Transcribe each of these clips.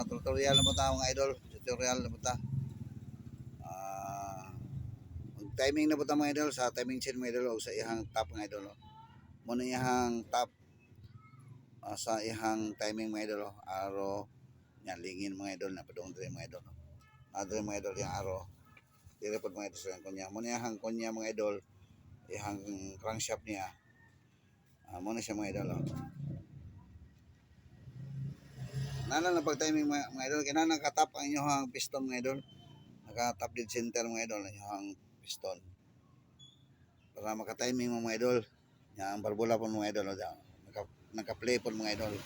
tutorial na po ta mga idol. Tutorial na po ta. Timing na po ta mga idol sa timing chain mga idol o sa ihang top mga idol. Muna ihang top sa ihang timing mga idol. Aro yan lingin mga idol na padung dire mga idol. Adre mga idol yung aro. Dire po mga idol sa kunya. Muna ihang kunya mga idol. Ihang crankshaft niya. Muna siya mga idol. Nana na pag timing mga idol. Kaya nakatap ang inyong piston mga idol. Naka-top dead center mga idol ang piston para maka-timing mga idol ang barbula po mga idol naka-play po mga idol.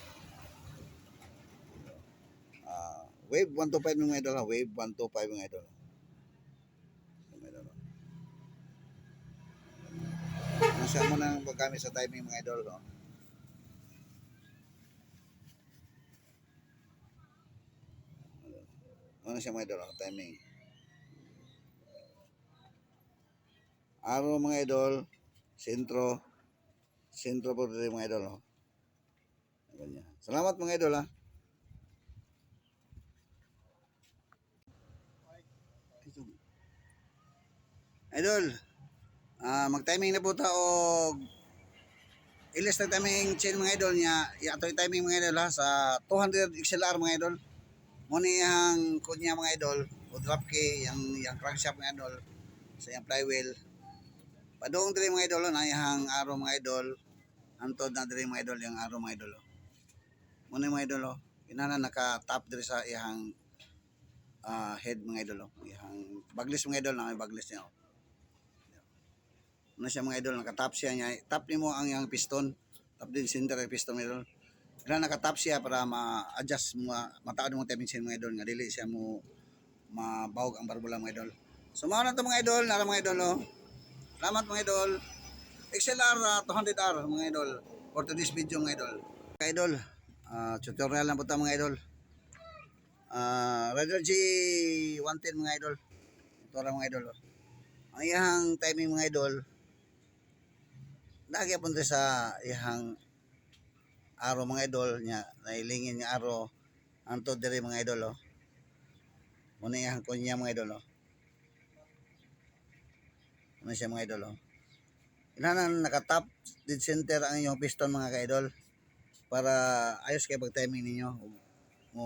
Wave 125 mga idol wave 125 mga idol nasa mo nang paggamit sa timing mga idol ano siya mga idol timing. Araw mga idol, sentro po rin mga idol. Salamat mga idol ha. Idol, mag-timing na po ta o ilis na timing chain mga idol niya. Ito'y timing mga idol ha sa 200 XLR mga idol. Muna yung kunya mga idol o drop key, yung crankshaft mga idol sa yung flywheel. Padung diri mga idol na yang araw mga idol. Antod na diri mga idol yung araw mga idol. Muna mga idol inana naka-top diri sa ihang head mga idol ihang baglis mga idol na may baglis niya. Muna siya mga idol naka-top siya niya. Top nimo ang yang piston. Top din center ang piston mga idol. Kaya naka-top siya para ma-adjust mo mataod mo timing chain mga idol nga dili siya mo mabawog ang barbula mga idol. So mao na to mga idol, nara mga idol Salamat mga idol. XLR 200R mga idol. For today's video mga idol. Mga idol, tutorial lang po ito mga idol. Rider G110 mga idol. Ito lang mga idol. Ang ihang timing mga idol. Lagi punta sa ihang araw mga idol nya nailingin nga araw anto diri mga idol muna ihang kunya mga idol ano siya mga idol inanan naka-top dead center ang inyong piston mga ka-idol para ayos kayo pag-timing ninyo mo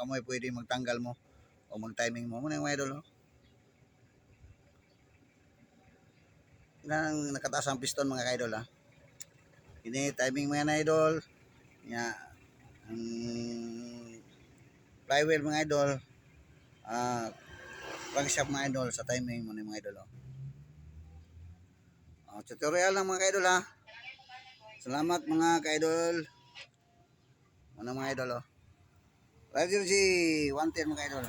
kamoy pwede magtanggal mo o mag-timing mo muna yung mga idol inanan nakataas ang piston mga ka-idol ini timing mga na idol nya ang flywheel mga idol crankshaft mga idol sa timing muna yung mga idol tutorial lang mga ka-idol Salamat mga ka-idol. Mga idol Rider G110 mga idol.